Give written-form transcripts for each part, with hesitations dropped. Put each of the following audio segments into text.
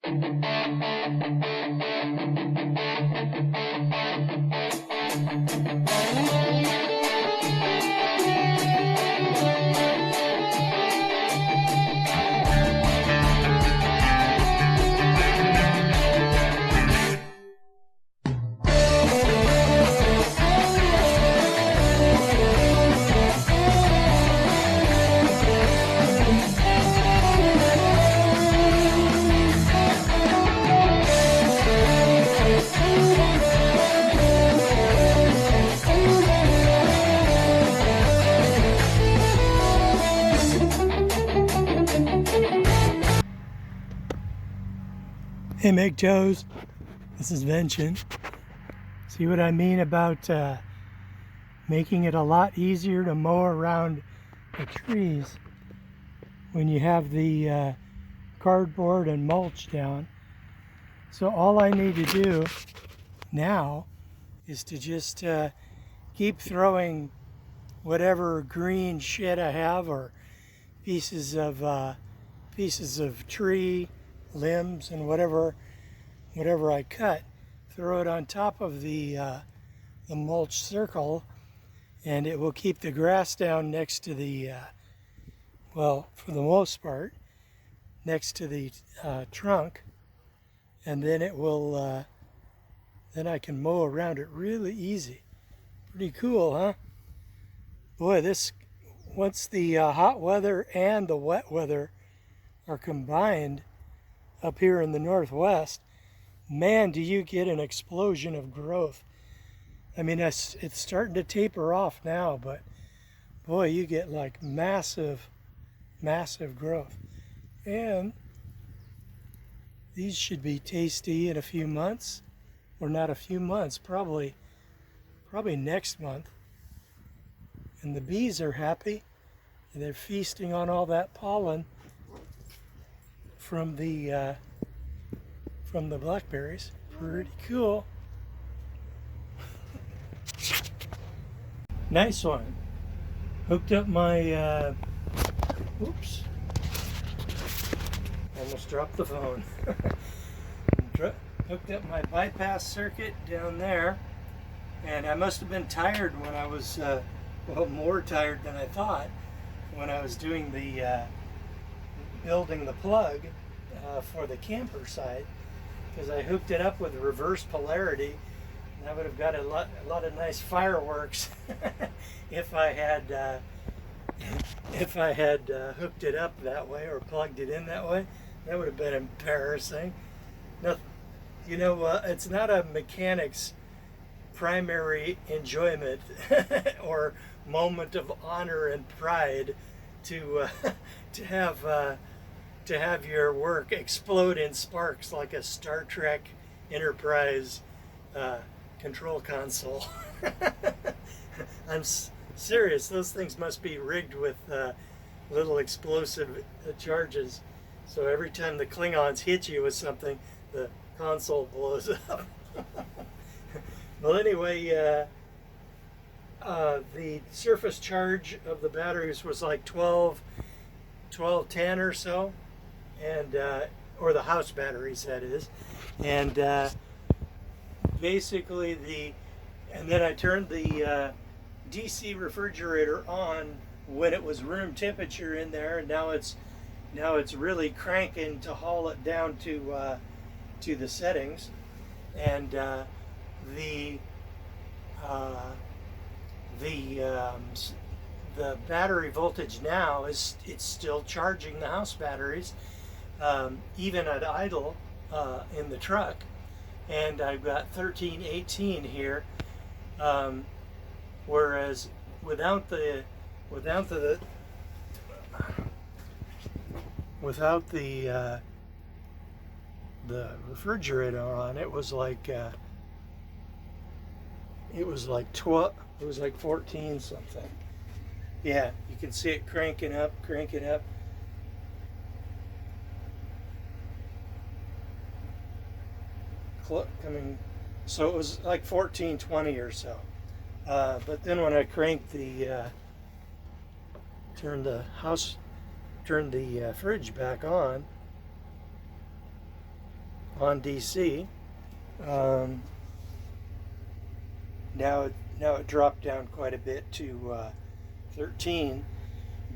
Hey MGTOWs, this is Vention. See what I mean about making it a lot easier to mow around the trees when you have the cardboard and mulch down. So all I need to do now is to just keep throwing whatever green shit I have, or pieces of tree limbs and whatever I cut, throw it on top of the mulch circle, and it will keep the grass down next to the well, for the most part, next to the trunk, and then it will then I can mow around it really easy. Pretty cool, huh? Boy, this, once the hot weather and the wet weather are combined up here in the Northwest, man, do you get an explosion of growth. I mean, it's starting to taper off now, but boy, you get like massive growth. And these should be tasty in a few months, or not a few months, probably next month. And the bees are happy, and they're feasting on all that pollen from the blackberries. Pretty cool. Nice one. Hooked up my oops, almost dropped the phone. Hooked up my bypass circuit down there, and I must have been tired when I was well, more tired than I thought when I was doing the building the plug for the camper side, because I hooked it up with reverse polarity, and I would have got a lot of nice fireworks if I had hooked it up that way, or plugged it in that way. That would have been embarrassing. No, you know, it's not a mechanic's primary enjoyment or moment of honor and pride to have your work explode in sparks like a Star Trek Enterprise control console. I'm serious. Those things must be rigged with little explosive charges. So every time the Klingons hit you with something, the console blows up. Well, anyway, the surface charge of the batteries was like 1210 or so, and or the house batteries, that is. And basically and then I turned the DC refrigerator on when it was room temperature in there, and now it's really cranking to haul it down to the settings. And the battery voltage now it's still charging the house batteries, even at idle in the truck. And I've got 1318 here, whereas without the refrigerator on, it was like 12, it was like 14 something. Yeah, you can see it cranking up. Coming, so it was like 1420 or so. But then when I cranked turned the fridge back on, on DC. Um, now it dropped down quite a bit to 13,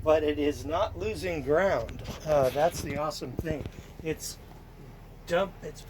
but it is not losing ground. That's the awesome thing. It's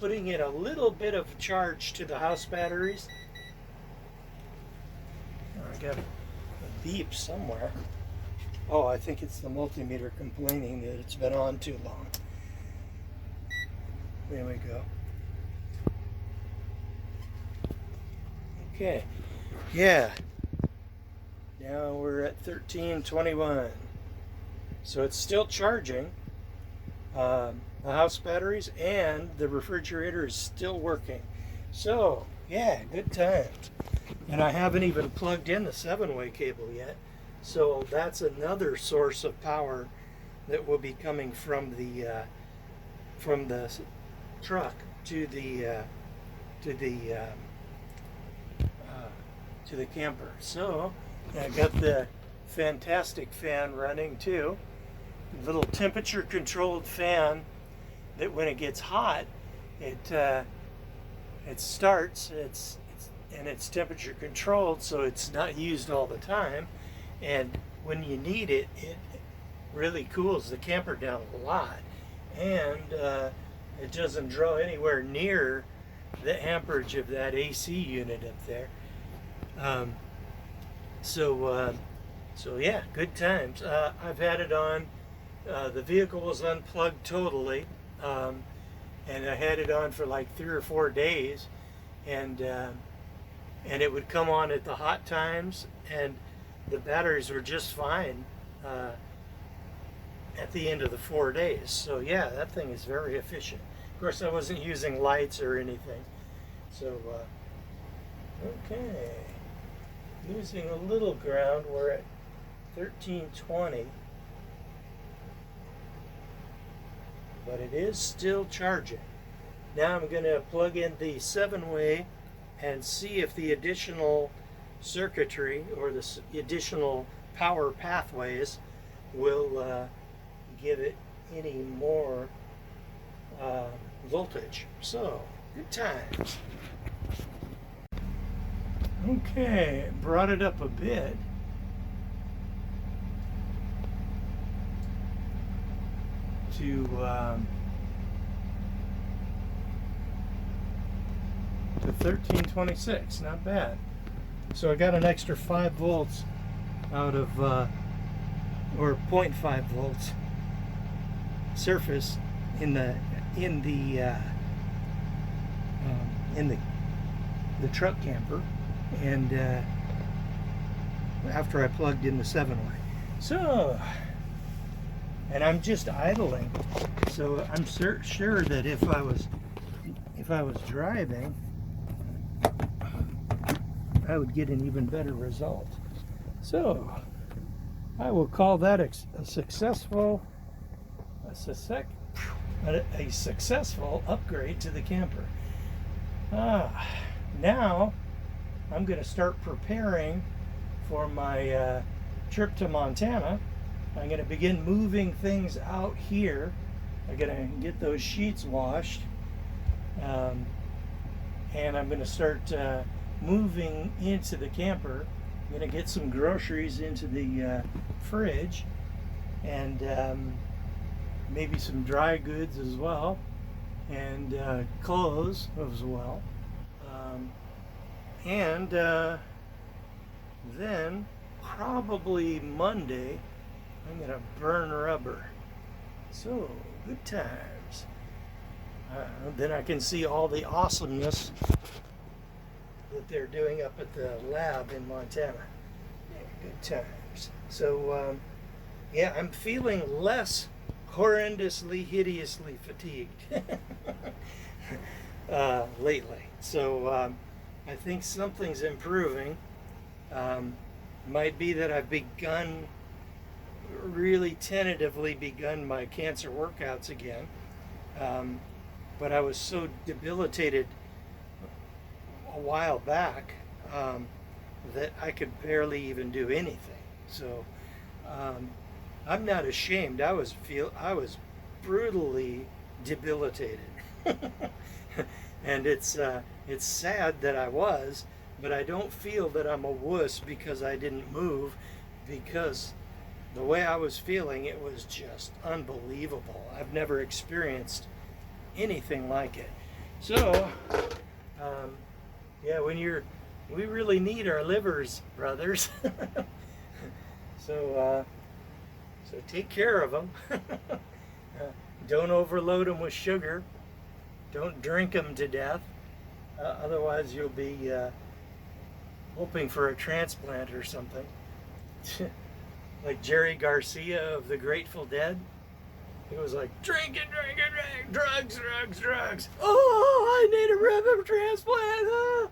putting in a little bit of charge to the house batteries. I got a beep somewhere. Oh, I think it's the multimeter complaining that it's been on too long. There we go. Okay, yeah. Now we're at 1321. So it's still charging. The house batteries and the refrigerator is still working. So, yeah, good times. And I haven't even plugged in the 7-way cable yet. So that's another source of power that will be coming from the truck to the camper. So I got the fantastic fan running too. A little temperature controlled fan that when it gets hot, it starts. And it's temperature controlled, so it's not used all the time. And when you need it, it really cools the camper down a lot. And it doesn't draw anywhere near the amperage of that AC unit up there. So yeah, good times. I've had it on. The vehicle was unplugged totally, and I had it on for like 3 or 4 days, and it would come on at the hot times, and the batteries were just fine at the end of the 4 days. So yeah, that thing is very efficient. Of course, I wasn't using lights or anything. So okay, losing a little ground. We're at 1320, but it is still charging. Now I'm going to plug in the 7-way and see if the additional circuitry or the additional power pathways will give it any more voltage. So, good times. Okay, brought it up a bit. To 1326, not bad. So I got an extra 5 volts out of, or 0.5 volts surface in the truck camper, and after I plugged in the 7-way. So, and I'm just idling. So I'm sure that if I was driving, I would get an even better result. So I will call that a successful upgrade to the camper. Now I'm going to start preparing for my trip to Montana. I'm going to begin moving things out here. I'm going to get those sheets washed, and I'm going to start moving into the camper. I'm going to get some groceries into the fridge, and maybe some dry goods as well, and clothes as well. And then probably Monday I'm going to burn rubber. So, good times. Then I can see all the awesomeness that they're doing up at the lab in Montana. Yeah, good times. So, yeah, I'm feeling less horrendously, hideously fatigued lately. So, I think something's improving. Might be that I've really tentatively begun my cancer workouts again. But I was so debilitated a while back that I could barely even do anything. So I'm not ashamed. I was brutally debilitated. And it's sad that I was, but I don't feel that I'm a wuss because I didn't move, because the way I was feeling, it was just unbelievable. I've never experienced anything like it. So, yeah, we really need our livers, brothers. So, so take care of them. Don't overload them with sugar. Don't drink them to death. Otherwise, you'll be hoping for a transplant or something. Like Jerry Garcia of the Grateful Dead. He was like, drink, drugs. Oh, I need a liver transplant.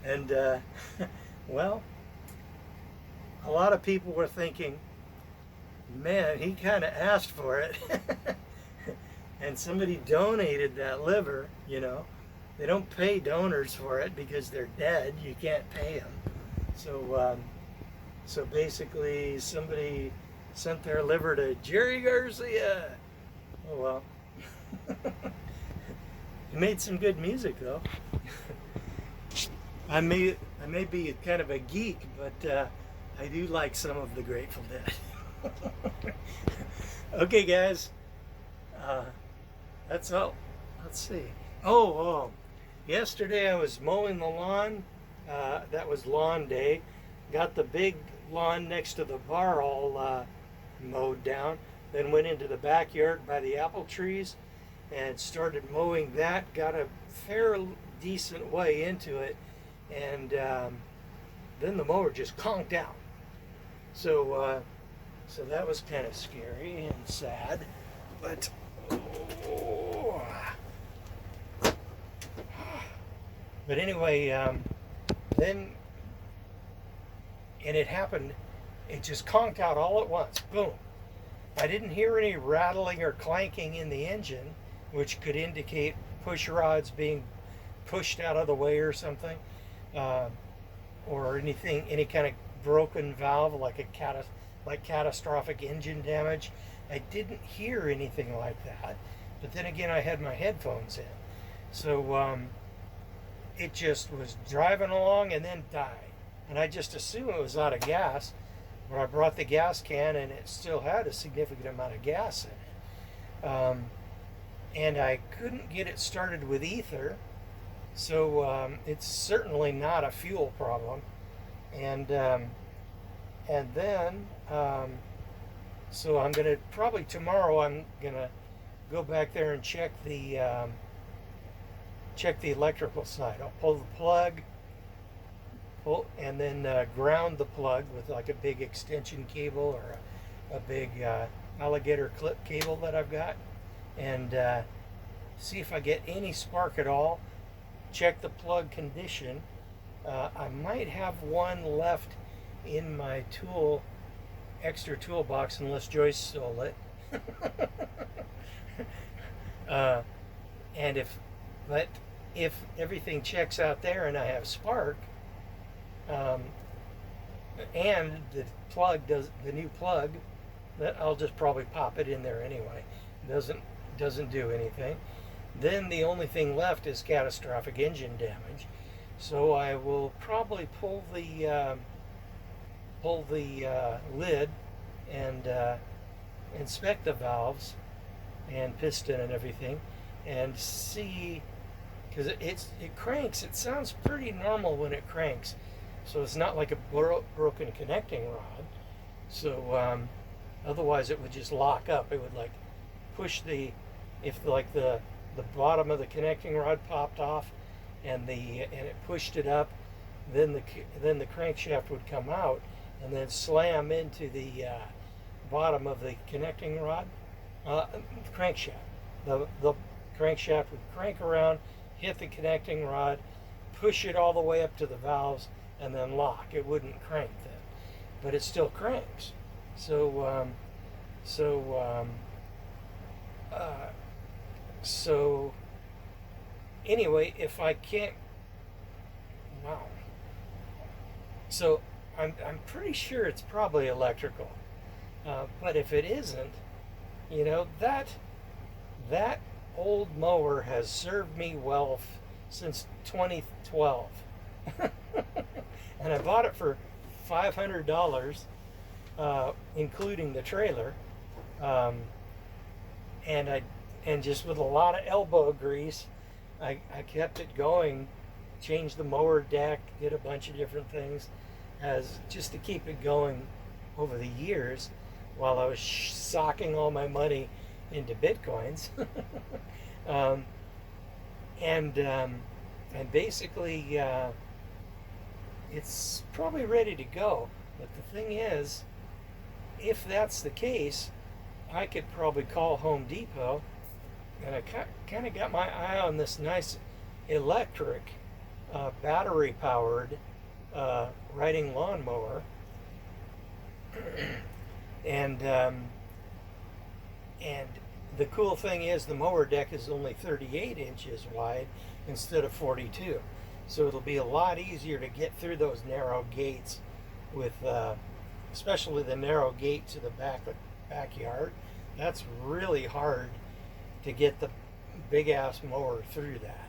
And, well, a lot of people were thinking, man, he kind of asked for it. And somebody donated that liver, you know. They don't pay donors for it because they're dead. You can't pay them. So, so basically somebody sent their liver to Jerry Garcia. Oh well. He made some good music though. I may be kind of a geek, but I do like some of the Grateful Dead. Okay, guys. That's all. Let's see. Oh, yesterday I was mowing the lawn. That was lawn day. Got the big lawn next to the bar all mowed down. Then went into the backyard by the apple trees and started mowing that. Got a fair decent way into it, and then the mower just conked out. So so that was kind of scary and sad, but but anyway, then, and it happened, it just conked out all at once, boom. I didn't hear any rattling or clanking in the engine, which could indicate push rods being pushed out of the way or something, or anything, any kind of broken valve like catastrophic engine damage. I didn't hear anything like that, but then again, I had my headphones in, so it just was driving along and then died, and I just assumed it was out of gas. But I brought the gas can and it still had a significant amount of gas in it, and I couldn't get it started with ether, so it's certainly not a fuel problem. And then so I'm gonna probably tomorrow I'm gonna go back there and check the electrical side. I'll pull the plug, and then ground the plug with like a big extension cable or a big alligator clip cable that I've got, and see if I get any spark at all. Check the plug condition. I might have one left in my extra toolbox unless Joyce stole it. And if everything checks out there and I have spark, and the new plug, that I'll just probably pop it in there anyway. Doesn't do anything. Then the only thing left is catastrophic engine damage. So I will probably pull the lid and inspect the valves and piston and everything, and see, because it cranks. It sounds pretty normal when it cranks, so it's not like a broken connecting rod. So otherwise it would just lock up. It would like push if like the bottom of the connecting rod popped off and it pushed it up, then the crankshaft would come out and then slam into the bottom of the connecting rod, crankshaft. The crankshaft would crank around, hit the connecting rod, push it all the way up to the valves, and then lock. It wouldn't crank then, but it still cranks. So anyway, if I can't, wow. So I'm pretty sure it's probably electrical, but if it isn't, You know, that old mower has served me well since 2012. And I bought it for $500, including the trailer. Um, and just with a lot of elbow grease, I kept it going, changed the mower deck, did a bunch of different things as just to keep it going over the years while I was socking all my money into bitcoins. um, and basically it's probably ready to go. But the thing is, if that's the case, I could probably call Home Depot, and I kind of got my eye on this nice electric battery powered riding lawnmower. and the cool thing is the mower deck is only 38 inches wide instead of 42, so it'll be a lot easier to get through those narrow gates with especially the narrow gate to the backyard. That's really hard to get the big ass mower through that.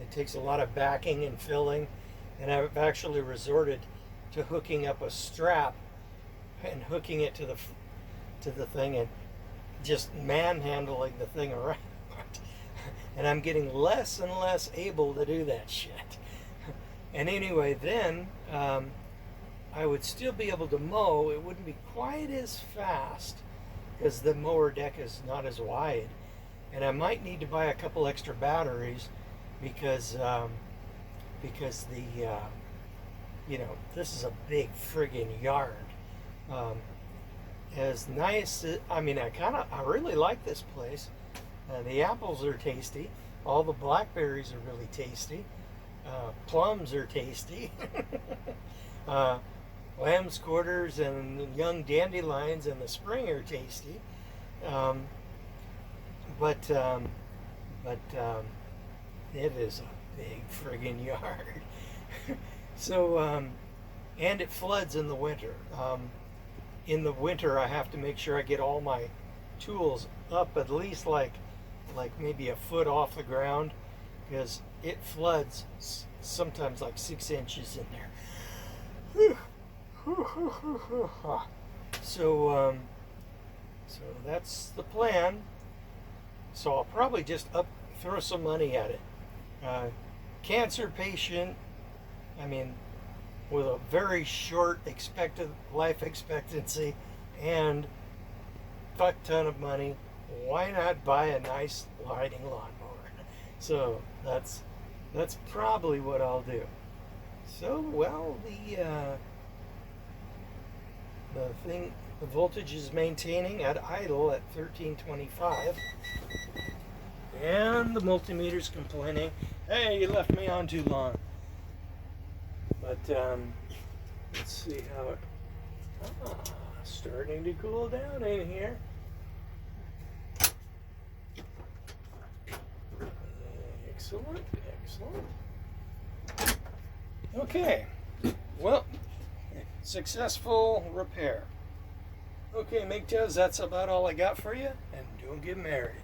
It takes a lot of backing and filling, and I've actually resorted to hooking up a strap and hooking it to the thing and just manhandling the thing around. And I'm getting less and less able to do that shit. And anyway, then I would still be able to mow. It wouldn't be quite as fast because the mower deck is not as wide, and I might need to buy a couple extra batteries because the you know, this is a big friggin' yard. As nice as, I mean, I really like this place. The apples are tasty. All the blackberries are really tasty. Plums are tasty. Lamb's quarters and young dandelions in the spring are tasty. But it is a big friggin' yard. So, and it floods in the winter. In the winter, I have to make sure I get all my tools up at least like maybe a foot off the ground, because it floods sometimes like 6 inches in there. So that's the plan. So I'll probably just throw some money at it. Cancer patient, I mean, with a very short expected life expectancy and fuck ton of money, why not buy a nice riding lawnmower? So that's probably what I'll do. So, well, the voltage is maintaining at idle at 1325, and the multimeter's complaining, hey, you left me on too long. But let's see how it, starting to cool down in here. Excellent, excellent. Okay, well, successful repair. Okay, MGTOWs, that's about all I got for you, and don't get married.